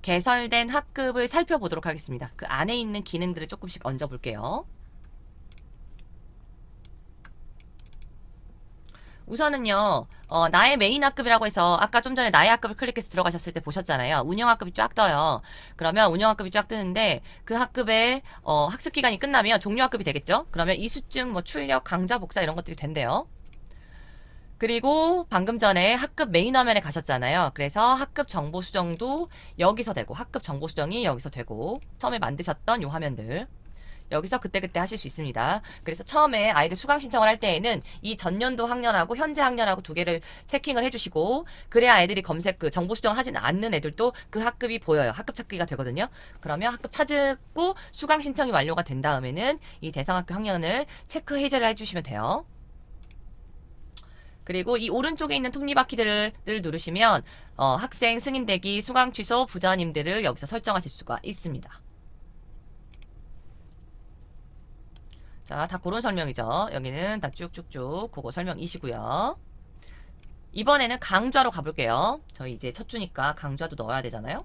개설된 학급을 살펴보도록 하겠습니다. 그 안에 있는 기능들을 조금씩 얹어 볼게요. 우선은요, 나의 메인 학급이라고 해서 아까 좀 전에 나의 학급을 클릭해서 들어가셨을 때 보셨잖아요. 운영 학급이 쫙 떠요. 그러면 운영 학급이 쫙 뜨는데 그 학급의 학습 기간이 끝나면 종료 학급이 되겠죠? 그러면 이수증, 뭐 출력, 강좌 복사 이런 것들이 된대요. 그리고 방금 전에 학급 메인 화면에 가셨잖아요. 그래서 학급 정보 수정도 여기서 되고 학급 정보 수정이 여기서 되고 처음에 만드셨던 요 화면들 여기서 그때그때 하실 수 있습니다. 그래서 처음에 아이들 수강 신청을 할 때에는 이 전년도 학년하고 현재 학년하고 두 개를 체킹을 해주시고 그래야 아이들이 검색 그 정보 수정을 하진 않는 애들도 그 학급이 보여요. 학급 찾기가 되거든요. 그러면 학급 찾고 수강 신청이 완료가 된 다음에는 이 대상학교 학년을 체크 해제를 해주시면 돼요. 그리고 이 오른쪽에 있는 톱니바퀴들을 누르시면 학생 승인대기 수강 취소 부자님들을 여기서 설정하실 수가 있습니다. 자, 다 그런 설명이죠. 여기는 다 쭉쭉쭉 그거 설명이시고요. 이번에는 강좌로 가볼게요. 저희 이제 첫 주니까 강좌도 넣어야 되잖아요.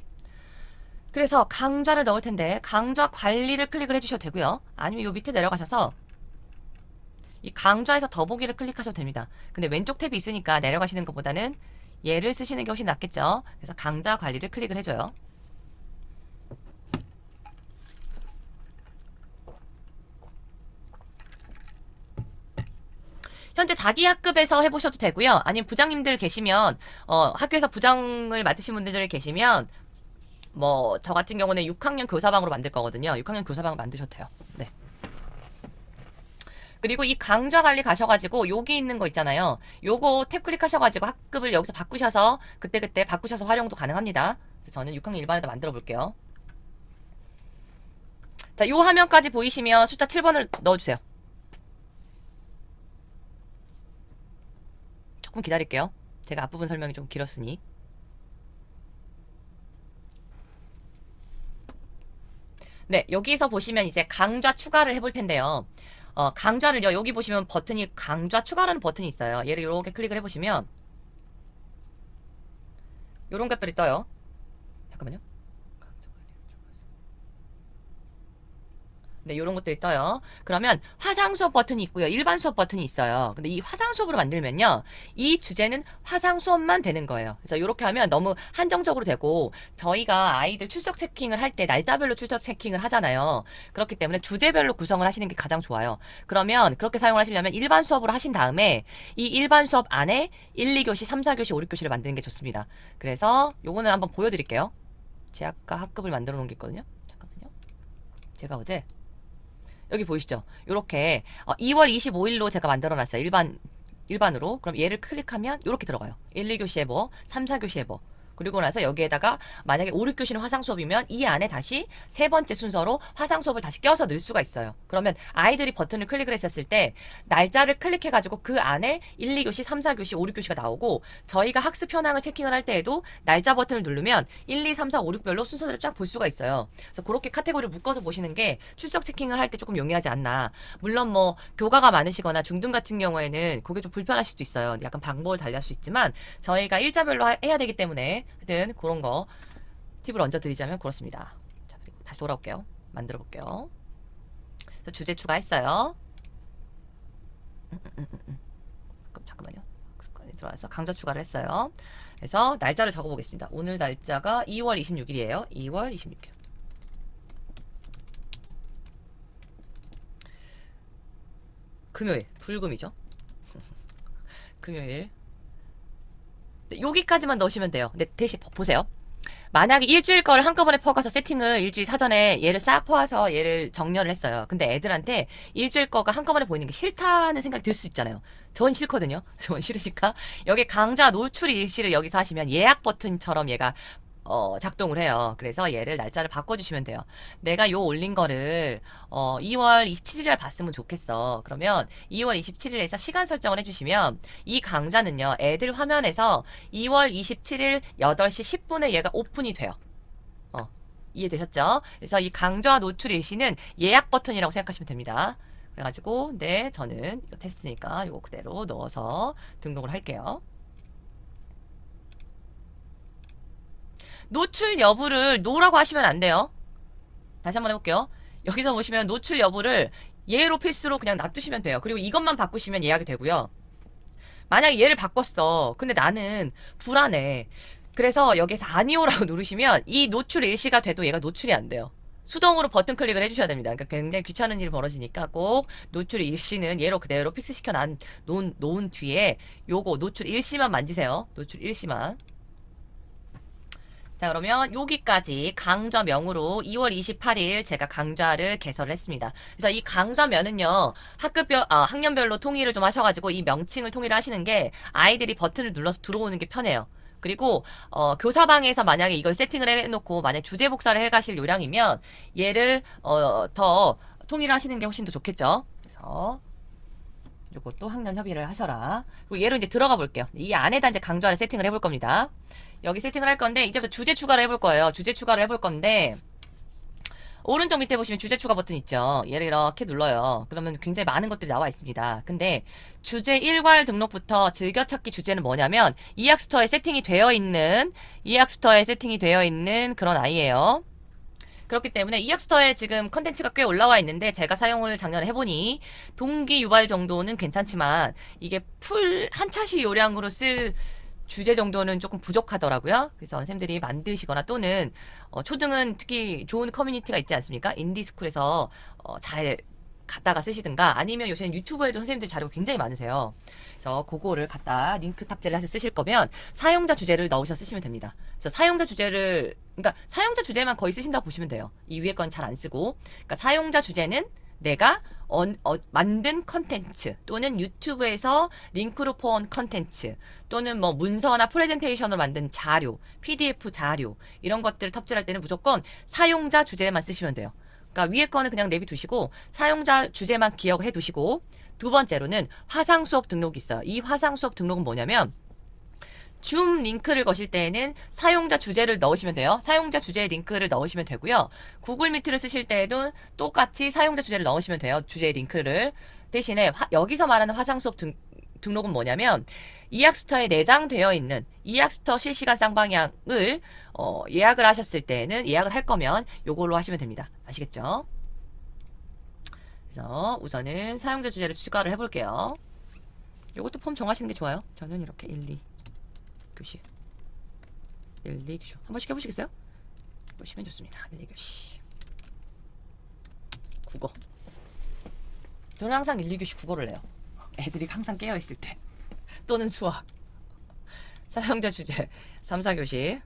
그래서 강좌를 넣을 텐데 강좌 관리를 클릭을 해주셔도 되고요. 아니면 요 밑에 내려가셔서 이 강좌에서 더보기를 클릭하셔도 됩니다. 근데 왼쪽 탭이 있으니까 내려가시는 것보다는 얘를 쓰시는 게 훨씬 낫겠죠. 그래서 강좌 관리를 클릭을 해줘요. 현재 자기 학급에서 해보셔도 되고요. 아니면 부장님들 계시면 학교에서 부장을 맡으신 분들 계시면 뭐 저 같은 경우는 6학년 교사방으로 만들 거거든요. 6학년 교사방을 만드셔도 돼요. 네. 그리고 이 강좌 관리 가셔가지고 여기 있는 거 있잖아요. 요거 탭 클릭하셔가지고 학급을 여기서 바꾸셔서 그때그때 바꾸셔서 활용도 가능합니다. 그래서 저는 6학년 일반에다 만들어 볼게요. 자, 요 화면까지 보이시면 숫자 7번을 넣어주세요. 조금 기다릴게요. 제가 앞부분 설명이 좀 길었으니. 네, 여기서 보시면 이제 강좌 추가를 해볼 텐데요. 강좌를요, 여기 보시면 버튼이 강좌 추가라는 버튼이 있어요. 얘를 이렇게 클릭을 해보시면 요런 것들이 떠요. 잠깐만요. 네, 요런 것들이 떠요. 그러면 화상 수업 버튼이 있고요. 일반 수업 버튼이 있어요. 근데 이 화상 수업으로 만들면요. 이 주제는 화상 수업만 되는 거예요. 그래서 요렇게 하면 너무 한정적으로 되고 저희가 아이들 출석 체킹을 할 때 날짜별로 출석 체킹을 하잖아요. 그렇기 때문에 주제별로 구성을 하시는 게 가장 좋아요. 그러면 그렇게 사용을 하시려면 일반 수업으로 하신 다음에 이 일반 수업 안에 1, 2교시, 3, 4교시, 5, 6교시를 만드는 게 좋습니다. 그래서 요거는 한번 보여드릴게요. 제 아까 학급을 만들어 놓은 게 있거든요. 잠깐만요. 제가 어제 여기 보이시죠? 요렇게 2월 25일로 제가 만들어놨어요. 일반으로. 그럼 얘를 클릭하면 요렇게 들어가요. 1, 2교시에 뭐, 3, 4교시에 뭐. 그리고 나서 여기에다가 만약에 5, 6교시는 화상 수업이면 이 안에 다시 세 번째 순서로 화상 수업을 다시 껴서 넣을 수가 있어요. 그러면 아이들이 버튼을 클릭을 했었을 때 날짜를 클릭해가지고 그 안에 1, 2교시, 3, 4교시, 5, 6교시가 나오고 저희가 학습 현황을 체킹을 할 때에도 날짜 버튼을 누르면 1, 2, 3, 4, 5, 6별로 순서대로 쫙 볼 수가 있어요. 그래서 그렇게 카테고리를 묶어서 보시는 게 출석 체킹을 할 때 조금 용이하지 않나. 물론 뭐 교과가 많으시거나 중등 같은 경우에는 그게 좀 불편할 수도 있어요. 약간 방법을 달리할 수 있지만 저희가 일자별로 해야 되기 때문에 하여튼 그런 거 팁을 얹어 드리자면 그렇습니다. 자, 그리고 다시 돌아올게요. 만들어 볼게요. 주제 추가했어요. 잠깐만요. 습관이 들어와서 강좌 추가를 했어요. 그래서 날짜를 적어 보겠습니다. 오늘 날짜가 2월 26일이에요. 2월 26일. 금요일, 불금이죠. 금요일. 네, 여기까지만 넣으시면 돼요. 근데 대신 보세요. 만약에 일주일 거를 한꺼번에 퍼가서 세팅을 일주일 사전에 얘를 싹 퍼와서 얘를 정렬을 했어요. 근데 애들한테 일주일 거가 한꺼번에 보이는 게 싫다는 생각이 들 수 있잖아요. 전 싫거든요. 전 싫으니까 여기 강좌 노출 일시를 여기서 하시면 예약 버튼처럼 얘가 작동을 해요. 그래서 얘를 날짜를 바꿔주시면 돼요. 내가 요 올린 거를 2월 27일에 봤으면 좋겠어. 그러면 2월 27일에서 시간 설정을 해주시면 이 강좌는요. 애들 화면에서 2월 27일 8시 10분에 얘가 오픈이 돼요. 이해되셨죠? 그래서 이 강좌 노출 일시는 예약 버튼이라고 생각하시면 됩니다. 그래가지고 네 저는 이거 테스트니까 이거 그대로 넣어서 등록을 할게요. 노출 여부를 노라고 하시면 안 돼요. 다시 한번 해볼게요. 여기서 보시면 노출 여부를 예로 필수로 그냥 놔두시면 돼요. 그리고 이것만 바꾸시면 예약이 되고요. 만약에 얘를 바꿨어. 근데 나는 불안해. 그래서 여기서 아니오라고 누르시면 이 노출 일시가 돼도 얘가 노출이 안 돼요. 수동으로 버튼 클릭을 해주셔야 됩니다. 그러니까 굉장히 귀찮은 일이 벌어지니까 꼭 노출 일시는 얘로 그대로 픽스시켜 놓은 뒤에 요거 노출 일시만 만지세요. 노출 일시만. 자, 그러면 여기까지 강좌명으로 2월 28일 제가 강좌를 개설을 했습니다. 그래서 이 강좌면은요, 학년별로 통일을 좀 하셔가지고 이 명칭을 통일을 하시는 게 아이들이 버튼을 눌러서 들어오는 게 편해요. 그리고 교사방에서 만약에 이걸 세팅을 해놓고 만약 주제 복사를 해가실 요량이면 얘를 더 통일하시는 게 훨씬 더 좋겠죠. 그래서 요것도 학년 협의를 하셔라. 그리고 얘로 이제 들어가 볼게요. 이 안에다 이제 강좌를 세팅을 해볼 겁니다. 여기 세팅을 할 건데 이제부터 주제 추가를 해볼 거예요. 주제 추가를 해볼 건데 오른쪽 밑에 보시면 주제 추가 버튼 있죠. 얘를 이렇게 눌러요. 그러면 굉장히 많은 것들이 나와 있습니다. 근데 주제 일괄 등록부터 즐겨찾기 주제는 뭐냐면 이학스토어에 세팅이 되어 있는 그런 아이예요. 그렇기 때문에 이학스토어에 지금 컨텐츠가 꽤 올라와 있는데 제가 사용을 작년에 해보니 동기 유발 정도는 괜찮지만 이게 풀 한 차시 요량으로 쓸 주제 정도는 조금 부족하더라고요. 그래서 선생님들이 만드시거나 또는 초등은 특히 좋은 커뮤니티가 있지 않습니까? 인디스쿨에서 잘 갖다가 쓰시든가 아니면 요새는 유튜브에도 선생님들 자료가 굉장히 많으세요. 그래서 그거를 갖다 링크 탑재를 해서 쓰실 거면 사용자 주제를 넣으셔서 쓰시면 됩니다. 그래서 그러니까 사용자 주제만 거의 쓰신다고 보시면 돼요. 이 위에 건 잘 안 쓰고. 그러니까 사용자 주제는 내가 만든 컨텐츠 또는 유튜브에서 링크로 퍼온 컨텐츠 또는 뭐 문서나 프레젠테이션을 만든 자료, PDF 자료 이런 것들을 탑재할 때는 무조건 사용자 주제만 쓰시면 돼요. 그러니까 위에 거는 그냥 내비두시고 사용자 주제만 기억해 두시고 두 번째로는 화상 수업 등록이 있어요. 이 화상 수업 등록은 뭐냐면 줌 링크를 거실 때에는 사용자 주제를 넣으시면 돼요. 사용자 주제 링크를 넣으시면 되고요. 구글 미트를 쓰실 때에도 똑같이 사용자 주제를 넣으시면 돼요. 주제 링크를. 대신에 여기서 말하는 화상 수업 등록은 뭐냐면 이학스토어에 내장되어 있는 이학스토어 실시간 쌍방향을 예약을 하셨을 때는 예약을 할 거면 요걸로 하시면 됩니다. 아시겠죠? 그래서 우선은 사용자 주제를 추가를 해볼게요. 요것도 폼 정하시는 게 좋아요. 저는 이렇게 1, 2 교시 1, 2 교시 한 번씩 해보시겠어요? 보시면 좋습니다. 1, 2 교시 국어. 저는 항상 1, 2교시 국어를 해요. 애들이 항상 깨어있을 때 또는 수학. 사용자 주제 3, 4교시.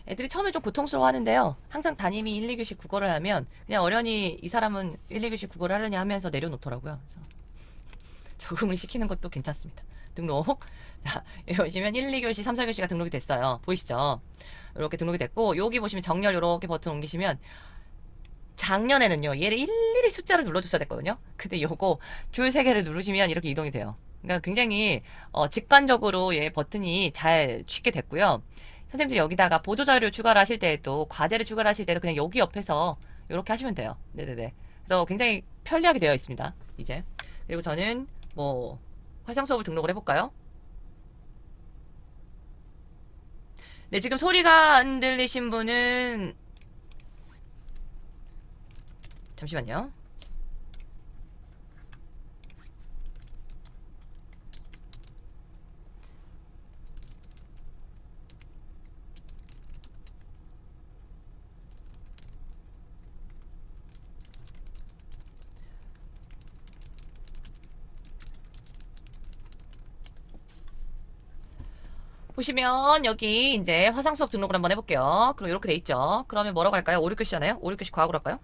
애들이 처음에 좀 고통스러워 하는데요. 항상 담임이 1, 2교시 국어를 하면 그냥 어련히 이 사람은 1, 2교시 국어를 하려냐 하면서 내려놓더라고요. 그래서 적응을 시키는 것도 괜찮습니다. 등록. 자, 여기 보시면 1, 2교시, 3, 4교시가 등록이 됐어요. 보이시죠? 이렇게 등록이 됐고 여기 보시면 정렬 이렇게 버튼 옮기시면 작년에는요. 얘를 일일이 숫자를 눌러줬어야 됐거든요. 근데 요거 줄 3개를 누르시면 이렇게 이동이 돼요. 그러니까 굉장히 직관적으로 얘 버튼이 잘 쉽게 됐고요. 선생님들이 여기다가 보조자료를 추가를 하실 때에도 과제를 추가를 하실 때도 그냥 여기 옆에서 이렇게 하시면 돼요. 네네네. 그래서 굉장히 편리하게 되어 있습니다. 이제. 그리고 저는 뭐 화상 수업을 등록을 해볼까요? 네, 지금 소리가 안 들리신 분은 잠시만요. 보시면 여기 이제 화상 수업 등록을 한번 해볼게요. 그럼 이렇게 돼 있죠. 그러면 뭐라고 할까요? 5, 6교시잖아요. 5, 6교시 과학으로 할까요?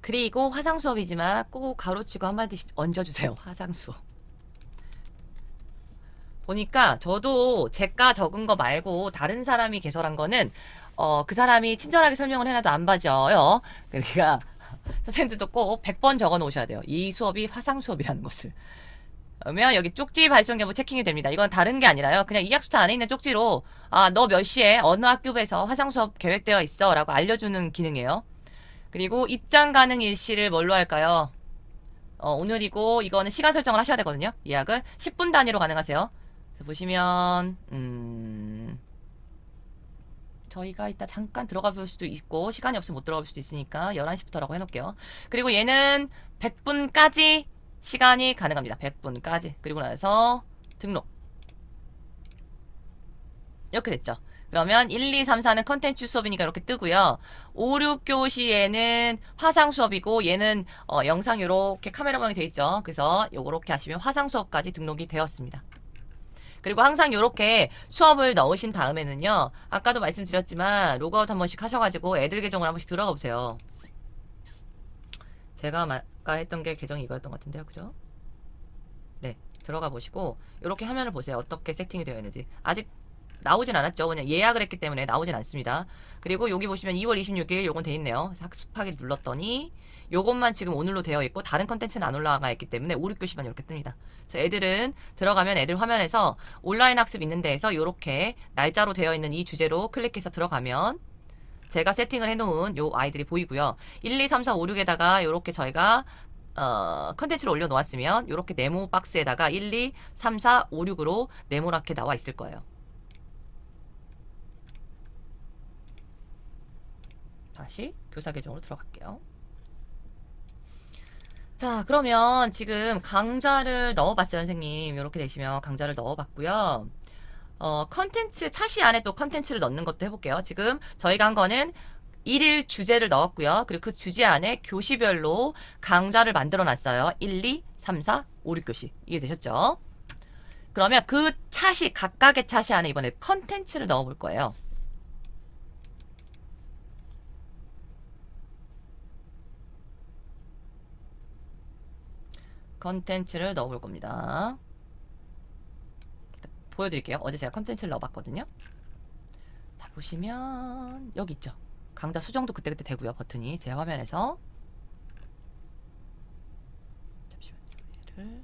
그리고 화상 수업이지만 꼭 가로치고 한마디씩 얹어주세요. 화상 수업. 보니까 저도 제가 적은 거 말고 다른 사람이 개설한 거는 그 사람이 친절하게 설명을 해놔도 안 봐줘요. 그러니까 선생님들도 꼭 100번 적어 놓으셔야 돼요. 이 수업이 화상 수업이라는 것을. 그러면 여기 쪽지 발송 여부 체킹이 됩니다. 이건 다른 게 아니라요. 그냥 이학수터 안에 있는 쪽지로 너 몇 시에 어느 학급에서 화상 수업 계획되어 있어 라고 알려주는 기능이에요. 그리고 입장 가능 일시를 뭘로 할까요? 오늘이고 이거는 시간 설정을 하셔야 되거든요. 예약을 10분 단위로 가능하세요. 그래서 보시면 저희가 이따 잠깐 들어가 볼 수도 있고 시간이 없으면 못 들어가 볼 수도 있으니까 11시부터라고 해놓을게요. 그리고 얘는 100분까지 시간이 가능합니다. 100분까지. 그리고 나서 등록. 이렇게 됐죠. 그러면 1, 2, 3, 4는 컨텐츠 수업이니까 이렇게 뜨고요. 5, 6교시에는 화상 수업이고 얘는 영상 이렇게 카메라 모양이 되어 있죠. 그래서 요렇게 하시면 화상 수업까지 등록이 되었습니다. 그리고 항상 이렇게 수업을 넣으신 다음에는요. 아까도 말씀드렸지만 로그아웃 한 번씩 하셔가지고 애들 계정을 한 번씩 들어가 보세요. 제가 아까 했던 게 계정이 이거였던 것 같은데요. 그죠? 네. 들어가 보시고 이렇게 화면을 보세요. 어떻게 세팅이 되어 있는지. 아직 나오진 않았죠. 그냥 예약을 했기 때문에 나오진 않습니다. 그리고 여기 보시면 2월 26일 요건 돼 있네요. 학습하기 눌렀더니 요것만 지금 오늘로 되어 있고 다른 컨텐츠는 안 올라가 있기 때문에 5, 6교시만 이렇게 뜹니다. 그래서 애들은 들어가면 애들 화면에서 온라인 학습 있는 데에서 요렇게 날짜로 되어 있는 이 주제로 클릭해서 들어가면 제가 세팅을 해놓은 요 아이들이 보이고요. 1, 2, 3, 4, 5, 6에다가 요렇게 저희가 컨텐츠를 올려놓았으면 요렇게 네모 박스에다가 1, 2, 3, 4, 5, 6으로 네모랗게 나와 있을 거예요. 다시 교사 계정으로 들어갈게요. 자, 그러면 지금 강좌를 넣어봤어요, 선생님. 이렇게 되시면 강좌를 넣어봤고요. 컨텐츠, 차시 안에 또 컨텐츠를 넣는 것도 해볼게요. 지금 저희가 한 거는 1일 주제를 넣었고요. 그리고 그 주제 안에 교시별로 강좌를 만들어 놨어요. 1, 2, 3, 4, 5, 6교시. 이해되셨죠? 그러면 그 차시, 각각의 차시 안에 이번에 컨텐츠를 넣어볼 거예요. 컨텐츠를 넣어볼 겁니다. 보여드릴게요. 어제 제가 컨텐츠를 넣어봤거든요. 자, 보시면 여기 있죠. 강좌 수정도 그때그때 되고요. 버튼이 제 화면에서. 잠시만요.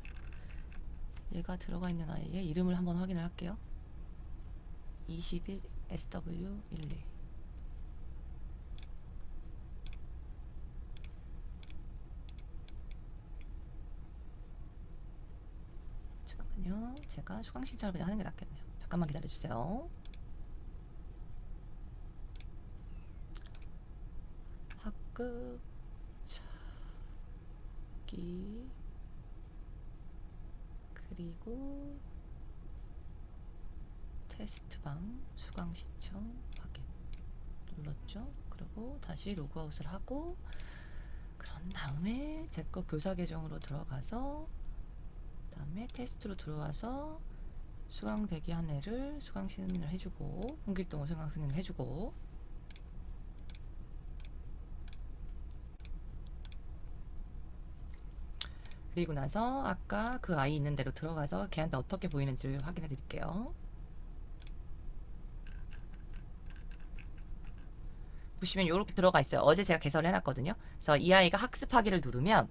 얘가 들어가 있는 아이의 이름을 한번 확인을 할게요. 21 SW12. 잠깐만요. 제가 수강 신청을 그냥 하는 게 낫겠네요. 잠깐만 기다려주세요. 학급 찾기 그리고 테스트방 수강 신청 확인 눌렀죠. 그리고 다시 로그아웃을 하고 그런 다음에 제 거 교사 계정으로 들어가서 다음에 테스트로 들어와서 수강 대기한 애를 수강 승인을 해주고 홍길동을 수강 승인을 해주고 그리고 나서 아까 그 아이 있는 데로 들어가서 걔한테 어떻게 보이는지를 확인해 드릴게요. 보시면 이렇게 들어가 있어요. 어제 제가 개설을 해놨거든요. 그래서 이 아이가 학습하기를 누르면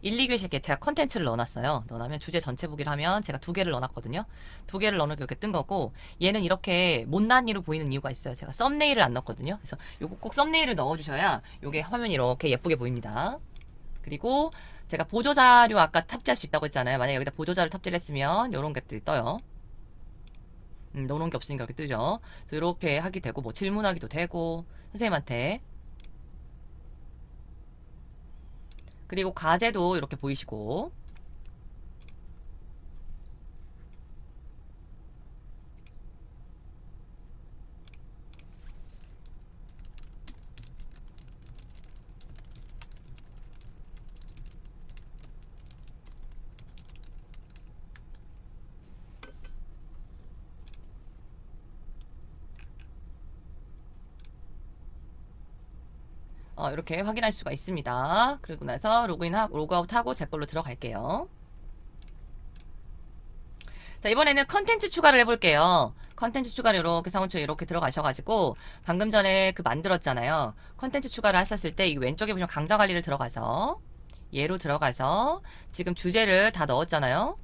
1, 2교시에 제가 컨텐츠를 넣어놨어요. 넣어놓으면 주제 전체 보기를 하면 제가 2개를 넣어놨거든요. 2개를 넣어놓고 이렇게 뜬 거고 얘는 이렇게 못난이로 보이는 이유가 있어요. 제가 썸네일을 안 넣었거든요. 그래서 요거 꼭 썸네일을 넣어주셔야 요게 화면이 이렇게 예쁘게 보입니다. 그리고 제가 보조자료 아까 탑재할 수 있다고 했잖아요. 만약에 여기다 보조자를 탑재를 했으면 요런 것들이 떠요. 넣어놓은 게 없으니까 이렇게 뜨죠. 그래서 이렇게 하게 되고 뭐 질문하기도 되고 선생님한테 그리고 과제도 이렇게 보이시고 이렇게 확인할 수가 있습니다. 그리고 나서 로그인하고 로그아웃하고 제 걸로 들어갈게요. 자, 이번에는 컨텐츠 추가를 해볼게요. 컨텐츠 추가를 이렇게 상호초에 이렇게 들어가셔가지고 방금 전에 그 만들었잖아요. 컨텐츠 추가를 하셨을 때 이 왼쪽에 보시면 강좌 관리를 들어가서 얘로 들어가서 지금 주제를 다 넣었잖아요.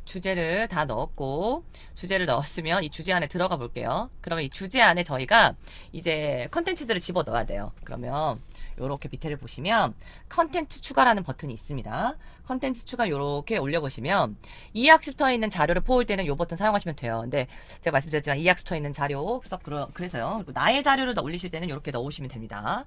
주제를 다 넣었고, 주제를 넣었으면 이 주제 안에 들어가 볼게요. 그러면 이 주제 안에 저희가 이제 컨텐츠들을 집어 넣어야 돼요. 그러면 요렇게 밑에를 보시면 컨텐츠 추가라는 버튼이 있습니다. 컨텐츠 추가 요렇게 올려보시면 이 학습터에 있는 자료를 포올 때는 요 버튼 사용하시면 돼요. 근데 제가 말씀드렸지만 이 학습터에 있는 자료 그래서요. 그리고 나의 자료를 올리실 때는 요렇게 넣으시면 됩니다.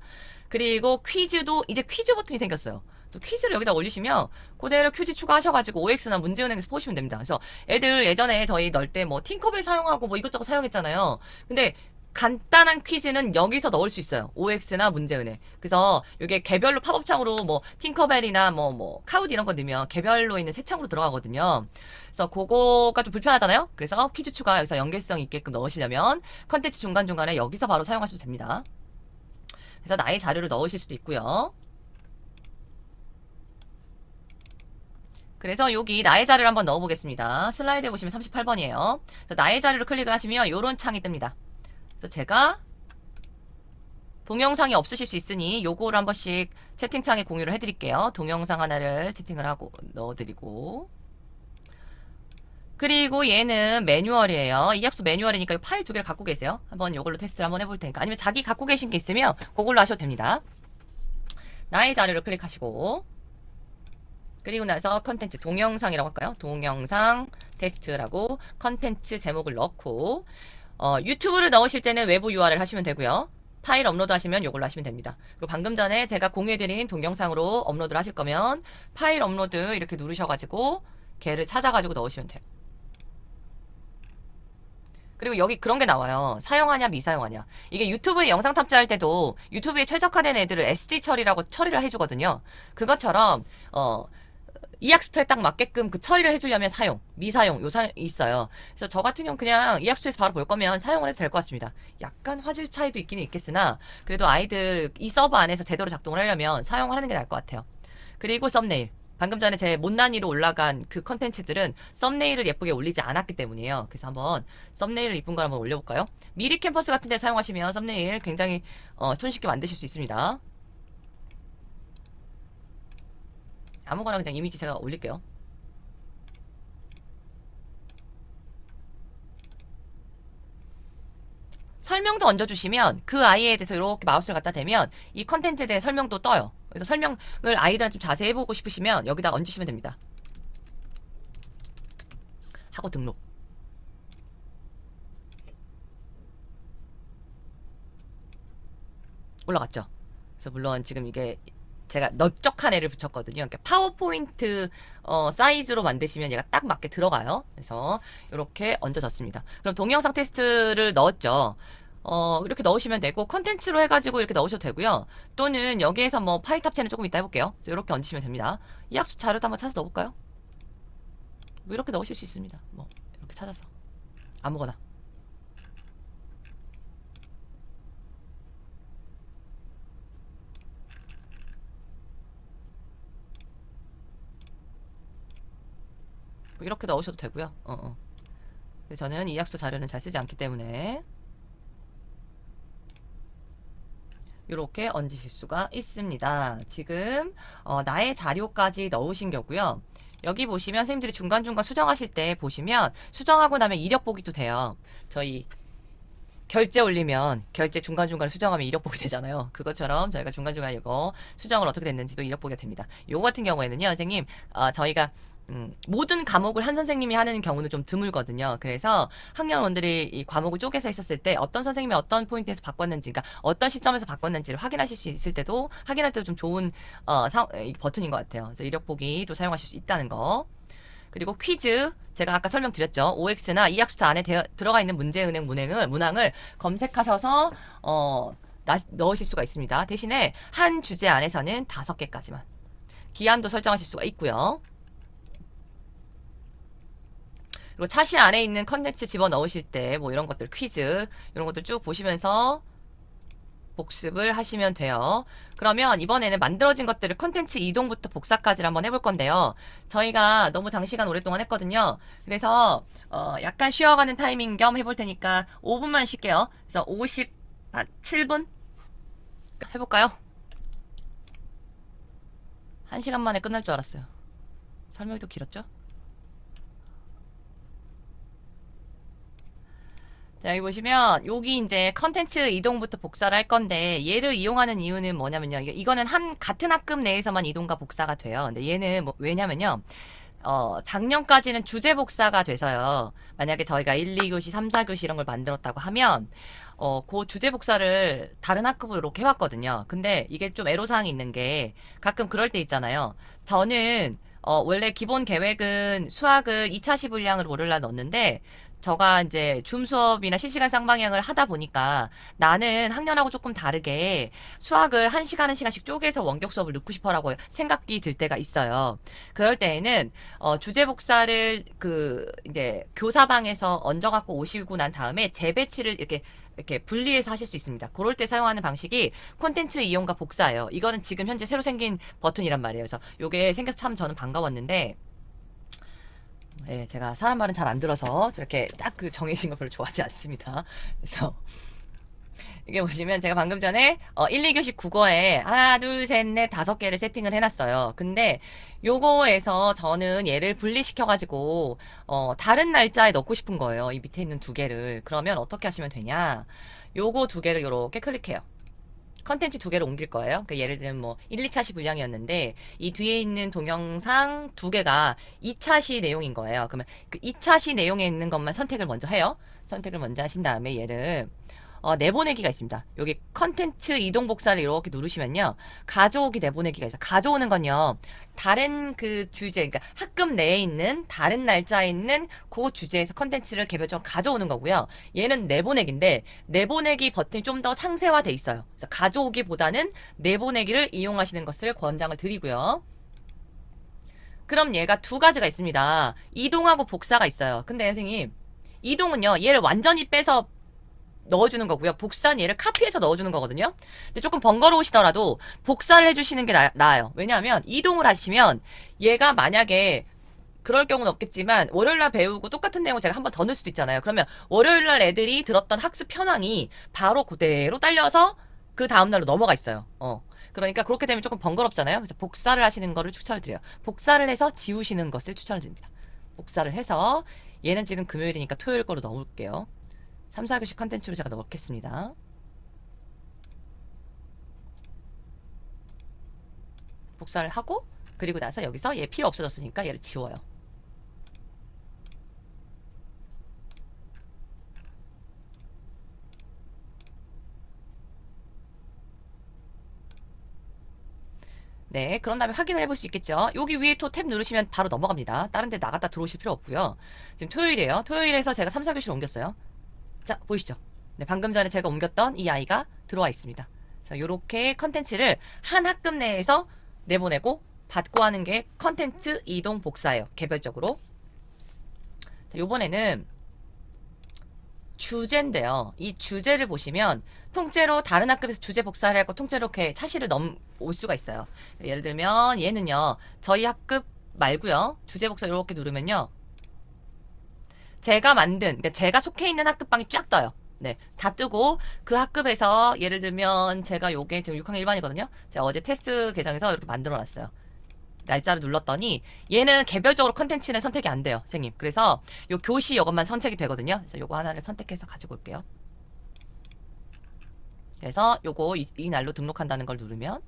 그리고 퀴즈도 이제 퀴즈 버튼이 생겼어요. 그래서 퀴즈를 여기다 올리시면 그대로 퀴즈 추가하셔가지고 OX나 문제은행에서 보시면 됩니다. 그래서 애들 예전에 저희 넣을 때 뭐 팅커벨 사용하고 뭐 이것저것 사용했잖아요. 근데 간단한 퀴즈는 여기서 넣을 수 있어요. OX나 문제은행. 그래서 이게 개별로 팝업창으로 뭐 팅커벨이나 뭐 카우디 이런 거 넣으면 개별로 있는 새 창으로 들어가거든요. 그래서 그거가 좀 불편하잖아요. 그래서 퀴즈 추가 여기서 연결성 있게끔 넣으시려면 컨텐츠 중간중간에 여기서 바로 사용하셔도 됩니다. 그래서 나의 자료를 넣으실 수도 있고요. 그래서 여기 나의 자료를 한번 넣어보겠습니다. 슬라이드에 보시면 38번이에요. 나의 자료를 클릭을 하시면 이런 창이 뜹니다. 그래서 제가 동영상이 없으실 수 있으니 요거를 한 번씩 채팅창에 공유를 해드릴게요. 동영상 하나를 채팅을 하고 넣어드리고, 그리고 얘는 매뉴얼이에요. 이 약수 매뉴얼이니까 이 파일 두 개를 갖고 계세요. 한번 요걸로 테스트를 한번 해볼 테니까, 아니면 자기 갖고 계신 게 있으면 그걸로 하셔도 됩니다. 나의 자료를 클릭하시고, 그리고 나서 컨텐츠 동영상이라고 할까요? 동영상 테스트라고 컨텐츠 제목을 넣고, 유튜브를 넣으실 때는 외부 URL 하시면 되고요. 파일 업로드 하시면 이걸로 하시면 됩니다. 그리고 방금 전에 제가 공유해드린 동영상으로 업로드를 하실 거면 파일 업로드 이렇게 누르셔가지고 걔를 찾아가지고 넣으시면 돼요. 그리고 여기 그런 게 나와요. 사용하냐 미사용하냐. 이게 유튜브에 영상 탑재할 때도 유튜브에 최적화된 애들을 SD 처리라고 처리를 해주거든요. 그것처럼 이학스토에 딱 맞게끔 그 처리를 해주려면 사용, 미사용 요사 있어요. 그래서 저 같은 경우 그냥 이학스토에서 바로 볼 거면 사용을 해도 될 것 같습니다. 약간 화질 차이도 있기는 있겠으나 그래도 아이들 이 서버 안에서 제대로 작동을 하려면 사용을 하는 게 나을 것 같아요. 그리고 썸네일. 방금 전에 제 못난 이로 올라간 그 컨텐츠들은 썸네일을 예쁘게 올리지 않았기 때문이에요. 그래서 한번 썸네일을 이쁜 걸 한번 올려볼까요? 미리 캠퍼스 같은 데 사용하시면 썸네일 굉장히 손쉽게 만드실 수 있습니다. 아무거나 그냥 이미지 제가 올릴게요. 설명도 얹어주시면 그 아이에 대해서 이렇게 마우스를 갖다 대면 이 컨텐츠에 대해 설명도 떠요. 그래서 설명을 아이들한테 좀 자세히 해보고 싶으시면 여기다 얹으시면 됩니다. 하고 등록. 올라갔죠. 그래서 물론 지금 이게 제가 넓적한 애를 붙였거든요. 그러니까 파워포인트 사이즈로 만드시면 얘가 딱 맞게 들어가요. 그래서 이렇게 얹어졌습니다. 그럼 동영상 테스트를 넣었죠. 이렇게 넣으시면 되고 컨텐츠로 해가지고 이렇게 넣으셔도 되고요. 또는 여기에서 뭐 파일 탑재는 조금 이따 해볼게요. 그래서 이렇게 얹으시면 됩니다. 이 학습 자료도 한번 찾아서 넣어볼까요? 뭐 이렇게 넣으실 수 있습니다. 뭐 이렇게 찾아서 아무거나. 뭐 이렇게 넣으셔도 되고요. 그래서 저는 이 약수 자료는 잘 쓰지 않기 때문에 이렇게 얹으실 수가 있습니다. 지금 나의 자료까지 넣으신 거고요. 여기 보시면 선생님들이 중간중간 수정하실 때 보시면 수정하고 나면 이력 보기도 돼요. 저희 결제 올리면 결제 중간중간 수정하면 이력 보게 되잖아요. 그것처럼 저희가 중간중간 이거 수정을 어떻게 됐는지도 이력 보게 됩니다. 요거 같은 경우에는요, 선생님, 저희가 모든 과목을 한 선생님이 하는 경우는 좀 드물거든요. 그래서 학년원들이 이 과목을 쪼개서 있었을 때 어떤 선생님이 어떤 포인트에서 바꿨는지, 그러니까 어떤 시점에서 바꿨는지를 확인하실 수 있을 때도, 확인할 때도 좀 좋은 버튼인 것 같아요. 그래서 이력 보기도 사용하실 수 있다는 거. 그리고 퀴즈, 제가 아까 설명드렸죠. OX나 이 학습자 안에 들어가 있는 문제은행 문항을 검색하셔서 넣으실 수가 있습니다. 대신에 한 주제 안에서는 5개까지만. 기한도 설정하실 수가 있고요. 그리고 차시 안에 있는 컨텐츠 집어넣으실 때 뭐 이런 것들 퀴즈 이런 것들 쭉 보시면서 복습을 하시면 돼요. 그러면 이번에는 만들어진 것들을 컨텐츠 이동부터 복사까지를 한번 해볼 건데요. 저희가 너무 장시간 오랫동안 했거든요. 그래서 약간 쉬어가는 타이밍 겸 해볼 테니까 5분만 쉴게요. 그래서 57분 해볼까요? 1시간 만에 끝날 줄 알았어요. 설명이 또 길었죠? 자, 여기 보시면 여기 이제 컨텐츠 이동부터 복사를 할 건데 얘를 이용하는 이유는 뭐냐면요. 이거는 같은 학급 내에서만 이동과 복사가 돼요. 근데 얘는 왜냐면요. 작년까지는 주제 복사가 돼서요. 만약에 저희가 1, 2교시, 3, 4교시 이런 걸 만들었다고 하면, 그 주제 복사를 다른 학급으로 이렇게 해왔거든요. 근데 이게 좀 애로사항이 있는 게 가끔 그럴 때 있잖아요. 저는, 원래 기본 계획은 수학을 2차시 분량으로 월요일날 넣었는데, 저가 이제 줌 수업이나 실시간 쌍방향을 하다 보니까 나는 학년하고 조금 다르게 수학을 1시간 1시간씩 쪼개서 원격 수업을 넣고 싶어라고 생각이 들 때가 있어요. 그럴 때에는 주제 복사를 이제 교사방에서 얹어갖고 오시고 난 다음에 재배치를 이렇게 분리해서 하실 수 있습니다. 그럴 때 사용하는 방식이 콘텐츠 이용과 복사예요. 이거는 지금 현재 새로 생긴 버튼이란 말이에요. 그래서 요게 생겨서 참 저는 반가웠는데, 예, 제가 사람 말은 잘 안 들어서 저렇게 딱 정해진 거 별로 좋아하지 않습니다. 그래서 이게 보시면 제가 방금 전에 1, 2교시 국어에 하나, 둘, 셋, 넷, 5개를 세팅을 해놨어요. 근데 요거에서 저는 얘를 분리시켜가지고 다른 날짜에 넣고 싶은 거예요. 이 밑에 있는 2개를. 그러면 어떻게 하시면 되냐? 요거 2개를 요렇게 클릭해요. 컨텐츠 2개를 옮길 거예요. 그러니까 예를 들면 뭐 1, 2차시 분량이었는데 이 뒤에 있는 동영상 2개가 2차시 내용인 거예요. 그러면 그 2차시 내용에 있는 것만 선택을 먼저 해요. 선택을 먼저 하신 다음에 얘를 내보내기가 있습니다. 여기 컨텐츠 이동 복사를 이렇게 누르시면요. 가져오기 내보내기가 있어요. 가져오는 건요. 다른 그 주제, 그러니까 학급 내에 있는 다른 날짜에 있는 그 주제에서 컨텐츠를 개별적으로 가져오는 거고요. 얘는 내보내기인데 내보내기 버튼이 좀 더 상세화돼 있어요. 그래서 가져오기보다는 내보내기를 이용하시는 것을 권장을 드리고요. 그럼 얘가 2가지가 있습니다. 이동하고 복사가 있어요. 근데 선생님, 이동은요. 얘를 완전히 빼서 넣어주는 거고요. 복사는 얘를 카피해서 넣어주는 거거든요. 근데 조금 번거로우시더라도 복사를 해주시는 게 나아요. 왜냐하면 이동을 하시면 얘가 만약에 그럴 경우는 없겠지만 월요일날 배우고 똑같은 내용을 제가 한 번 더 넣을 수도 있잖아요. 그러면 월요일날 애들이 들었던 학습 현황이 바로 그대로 딸려서 그 다음날로 넘어가 있어요. 그러니까 그렇게 되면 조금 번거롭잖아요. 그래서 복사를 하시는 거를 추천을 드려요. 복사를 해서 지우시는 것을 추천을 드립니다. 복사를 해서 얘는 지금 금요일이니까 토요일 거로 넣을게요. 3, 4교시 컨텐츠로 제가 넣겠습니다. 복사를 하고 그리고 나서 여기서 얘 필요 없어졌으니까 얘를 지워요. 네, 그런 다음에 확인을 해볼 수 있겠죠. 여기 위에 또 탭 누르시면 바로 넘어갑니다. 다른 데 나갔다 들어오실 필요 없고요. 지금 토요일이에요. 토요일에서 제가 3, 4교시를 옮겼어요. 자, 보이시죠? 네, 방금 전에 제가 옮겼던 이 아이가 들어와 있습니다. 그래서 요렇게 컨텐츠를 한 학급 내에서 내보내고 받고 하는 게 컨텐츠 이동 복사예요. 개별적으로. 자, 요번에는 주제인데요. 이 주제를 보시면 통째로 다른 학급에서 주제 복사를 하고 통째로 이렇게 차시를 넘올 수가 있어요. 예를 들면 얘는요. 저희 학급 말고요. 주제 복사 이렇게 누르면요. 제가 만든, 그러니까 제가 속해 있는 학급방이 쫙 떠요. 네, 다 뜨고 그 학급에서 예를 들면 제가 요게 지금 6학년 1반이거든요. 제가 어제 테스트 계정에서 이렇게 만들어 놨어요. 날짜를 눌렀더니 얘는 개별적으로 컨텐츠는 선택이 안 돼요, 선생님. 그래서 요 교시 요것만 선택이 되거든요. 그래서 요거 하나를 선택해서 가지고 올게요. 그래서 요거 이 날로 등록한다는 걸 누르면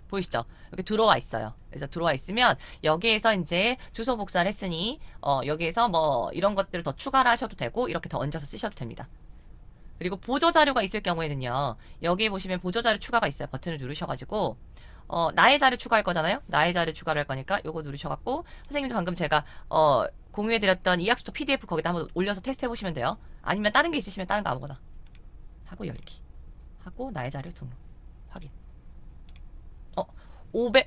보이시죠? 이렇게 들어와 있어요. 그래서 들어와 있으면 여기에서 이제 주소 복사를 했으니 여기에서 뭐 이런 것들을 더 추가를 하셔도 되고 이렇게 더 얹어서 쓰셔도 됩니다. 그리고 보조자료가 있을 경우에는요. 여기 보시면 보조자료 추가가 있어요. 버튼을 누르셔가지고 나의 자료 추가할 거잖아요. 나의 자료 추가를 할 거니까 요거 누르셔갖고 선생님도 방금 제가 공유해드렸던 이학습도 PDF 거기다 한번 올려서 테스트 해보시면 돼요. 아니면 다른 게 있으시면 다른 거 아무거나 하고 열기 하고 나의 자료 등록 확인.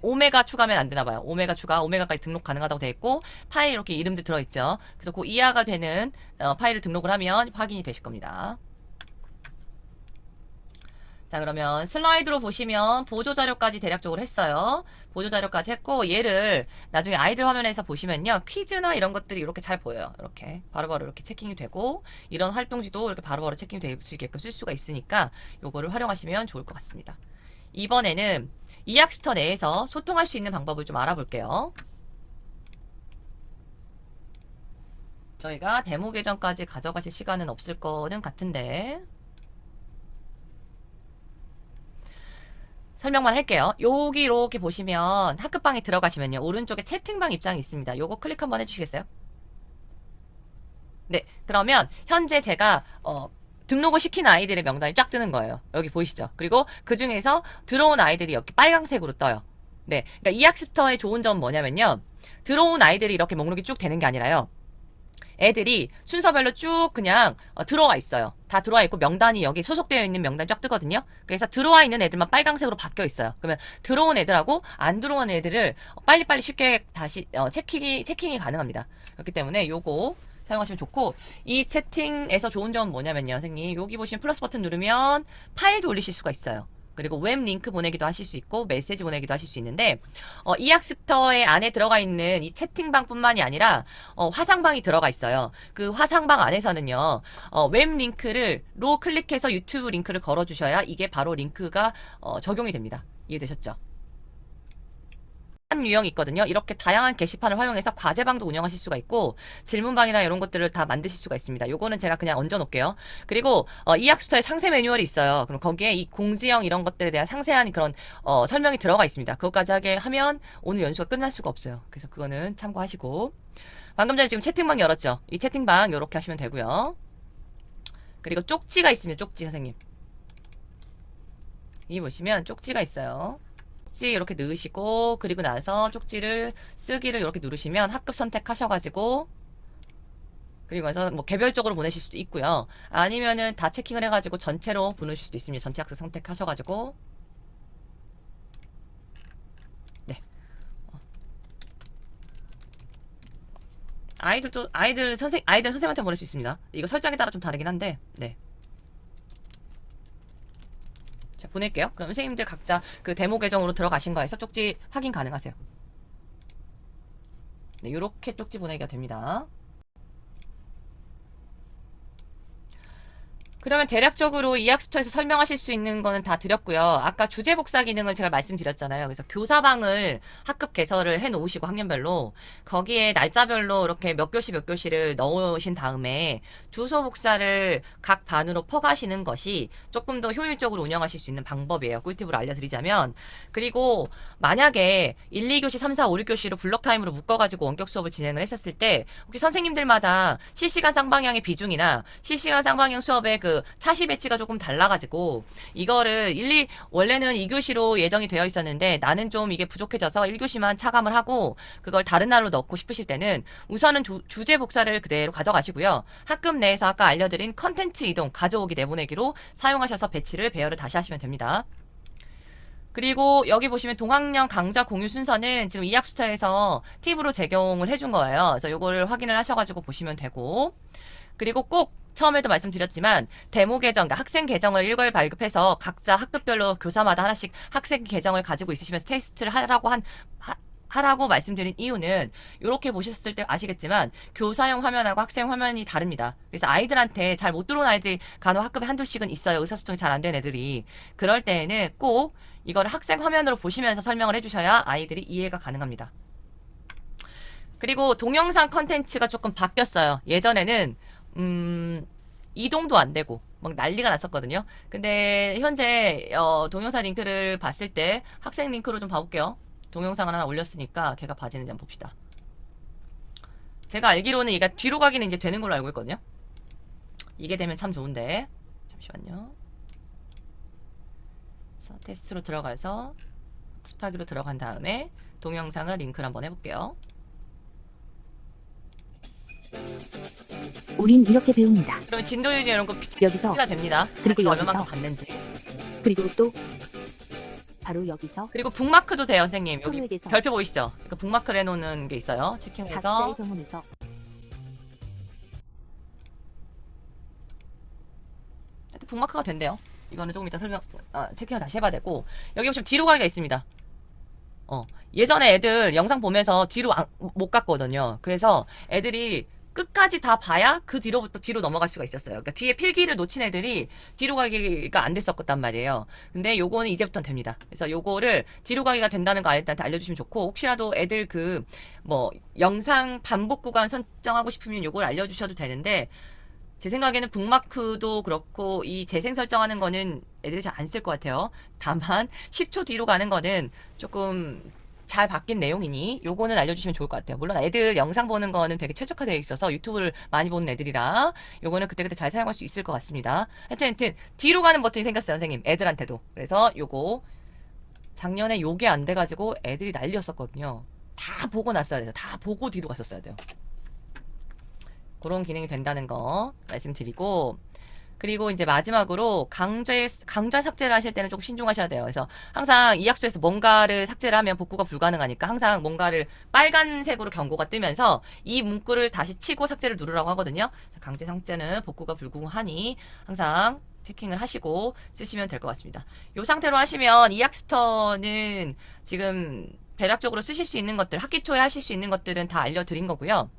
오메가 추가하면 안 되나 봐요. 오메가 추가, 오메가까지 등록 가능하다고 되어 있고 파일 이렇게 이름들 들어있죠. 그래서 그 이하가 되는 파일을 등록을 하면 확인이 되실 겁니다. 자, 그러면 슬라이드로 보시면 보조자료까지 대략적으로 했어요. 보조자료까지 했고 얘를 나중에 아이들 화면에서 보시면요. 퀴즈나 이런 것들이 이렇게 잘 보여요. 이렇게 바로바로 이렇게 체킹이 되고 이런 활동지도 이렇게 바로바로 체킹이 될 수 있게끔 쓸 수가 있으니까 요거를 활용하시면 좋을 것 같습니다. 이번에는 이 학습터 내에서 소통할 수 있는 방법을 좀 알아볼게요. 저희가 데모 계정까지 가져가실 시간은 없을 거는 같은데 설명만 할게요. 여기 이렇게 보시면 학급방에 들어가시면요. 오른쪽에 채팅방 입장이 있습니다. 요거 클릭 한번 해주시겠어요? 네. 그러면 현재 제가 등록을 시킨 아이들의 명단이 쫙 뜨는 거예요. 여기 보이시죠? 그리고 그 중에서 들어온 아이들이 여기 빨강색으로 떠요. 네. 그러니까 이 학습터의 좋은 점은 뭐냐면요. 들어온 아이들이 이렇게 목록이 쭉 되는 게 아니라요. 애들이 순서별로 쭉 그냥 들어와 있어요. 다 들어와 있고 명단이 여기 소속되어 있는 명단이 쫙 뜨거든요. 그래서 들어와 있는 애들만 빨강색으로 바뀌어 있어요. 그러면 들어온 애들하고 안 들어온 애들을 빨리빨리 쉽게 다시 체킹이 가능합니다. 그렇기 때문에 요거 사용하시면 좋고, 이 채팅에서 좋은 점은 뭐냐면요, 선생님. 여기 보시면 플러스 버튼 누르면 파일도 올리실 수가 있어요. 그리고 웹 링크 보내기도 하실 수 있고 메시지 보내기도 하실 수 있는데, 이 학습터의 안에 들어가 있는 이 채팅방뿐만이 아니라 화상방이 들어가 있어요. 그 화상방 안에서는요, 웹 링크로 클릭해서 유튜브 링크를 걸어주셔야 이게 바로 링크가 적용이 됩니다. 이해되셨죠? 유형이 있거든요. 이렇게 다양한 게시판을 활용해서 과제방도 운영하실 수가 있고 질문방이나 이런 것들을 다 만드실 수가 있습니다. 요거는 제가 그냥 얹어 놓을게요. 그리고 이 학습터에 상세 매뉴얼이 있어요. 그럼 거기에 이 공지형 이런 것들에 대한 상세한 그런 설명이 들어가 있습니다. 그것까지 하게 하면 오늘 연수가 끝날 수가 없어요. 그래서 그거는 참고하시고, 방금 전에 지금 채팅방 열었죠. 이 채팅방 요렇게 하시면 되고요. 그리고 쪽지가 있습니다. 쪽지 선생님. 이 보시면 쪽지가 있어요. 쪽지 이렇게 넣으시고, 그리고 나서 쪽지를 쓰기를 이렇게 누르시면 학급 선택하셔가지고, 그리고 나서 뭐 개별적으로 보내실 수도 있고요. 아니면은 다 체킹을 해가지고 전체로 보내실 수도 있습니다. 전체 학급 선택하셔가지고. 네. 아이들 선생님한테 보낼 수 있습니다. 이거 설정에 따라 좀 다르긴 한데, 네. 자, 보낼게요. 그럼 선생님들 각자 그 데모 계정으로 들어가신 거에서 쪽지 확인 가능하세요. 네, 요렇게 쪽지 보내기가 됩니다. 그러면 대략적으로 이 학습터에서 설명하실 수 있는 거는 다 드렸고요. 아까 주제 복사 기능을 제가 말씀드렸잖아요. 그래서 교사방을 학급 개설을 해 놓으시고 학년별로 거기에 날짜별로 이렇게 몇 교시를 넣으신 다음에 주소 복사를 각 반으로 퍼가시는 것이 조금 더 효율적으로 운영하실 수 있는 방법이에요. 꿀팁으로 알려드리자면. 그리고 만약에 1, 2교시, 3, 4, 5, 6교시로 블록 타임으로 묶어가지고 원격 수업을 진행을 했었을 때 혹시 선생님들마다 실시간 쌍방향의 비중이나 실시간 쌍방향 수업의 그 차시 배치가 조금 달라가지고 이거를 원래는 2교시로 예정이 되어 있었는데 나는 좀 이게 부족해져서 1교시만 차감을 하고 그걸 다른 날로 넣고 싶으실 때는 우선은 주제 복사를 그대로 가져가시고요. 학급 내에서 아까 알려드린 컨텐츠 이동, 가져오기, 내보내기로 사용하셔서 배치를 배열을 다시 하시면 됩니다. 그리고 여기 보시면 동학년 강좌 공유 순서는 지금 이 학습터에서 팁으로 제공을 해준 거예요. 그래서 요거를 확인을 하셔가지고 보시면 되고, 그리고 꼭 처음에도 말씀드렸지만 데모 계정, 그러니까 학생 계정을 일괄 발급해서 각자 학급별로 교사마다 하나씩 학생 계정을 가지고 있으시면서 테스트를 하라고 말씀드린 이유는 이렇게 보셨을 때 아시겠지만 교사용 화면하고 학생 화면이 다릅니다. 그래서 아이들한테 잘 못 들어온 아이들이 간혹 학급에 한둘씩은 있어요. 의사소통이 잘 안 된 애들이. 그럴 때에는 꼭 이거를 학생 화면으로 보시면서 설명을 해주셔야 아이들이 이해가 가능합니다. 그리고 동영상 컨텐츠가 조금 바뀌었어요. 예전에는 이동도 안 되고 막 난리가 났었거든요. 근데 현재 동영상 링크를 봤을 때 학생 링크로 좀 봐볼게요. 동영상을 하나 올렸으니까 걔가 봐지는지 한번 봅시다. 제가 알기로는 얘가 뒤로 가기는 이제 되는 걸로 알고 있거든요. 이게 되면 참 좋은데 잠시만요. 그래서 테스트로 들어가서 학습하기로 들어간 다음에 동영상을 링크를 한번 해볼게요. 우린 이렇게 배웁니다. 그러면 진도율이 이런 거 여기서 가 됩니다. 그리고 얼마만큼 여기서 봤는지. 그리고 또 바로 여기서 그리고 북마크도 돼요, 선생님. 여기 선생님께서 별표 보이시죠? 그러니까 북마크를 해놓는 게 있어요. 체킹해서. 각자의 병원에서 하여튼 북마크가 된대요. 이거는 조금 이따 체킹을 다시 해봐야 되고. 여기 보시면 뒤로 가기가 있습니다. 예전에 애들 영상 보면서 뒤로 못 갔거든요. 그래서 애들이 끝까지 다 봐야 그 뒤로부터 뒤로 넘어갈 수가 있었어요. 그러니까 뒤에 필기를 놓친 애들이 뒤로 가기가 안 됐었단 말이에요. 근데 요거는 이제부터는 됩니다. 그래서 요거를 뒤로 가기가 된다는 거 일단 알려주시면 좋고, 혹시라도 애들 그 뭐 영상 반복 구간 설정하고 싶으면 요걸 알려주셔도 되는데, 제 생각에는 북마크도 그렇고 이 재생 설정하는 거는 애들이 잘 안 쓸 것 같아요. 다만 10초 뒤로 가는 거는 조금 잘 바뀐 내용이니 요거는 알려주시면 좋을 것 같아요. 물론 애들 영상 보는 거는 되게 최적화되어 있어서 유튜브를 많이 보는 애들이라 요거는 그때그때 잘 사용할 수 있을 것 같습니다. 하여튼 뒤로 가는 버튼이 생겼어요, 선생님. 애들한테도. 그래서 요거 작년에 요게 안 돼가지고 애들이 난리였었거든요. 다 보고 났어야 돼서 다 보고 뒤로 갔었어야 돼요. 그런 기능이 된다는 거 말씀드리고, 그리고 이제 마지막으로 강좌 삭제를 하실 때는 조금 신중하셔야 돼요. 그래서 항상 이 학소에서 뭔가를 삭제를 하면 복구가 불가능하니까 항상 뭔가를 빨간색으로 경고가 뜨면서 이 문구를 다시 치고 삭제를 누르라고 하거든요. 그래서 강제 삭제는 복구가 불가하니 항상 체킹을 하시고 쓰시면 될 것 같습니다. 이 상태로 하시면 이 학습터는 지금 대략적으로 쓰실 수 있는 것들, 학기 초에 하실 수 있는 것들은 다 알려드린 거고요.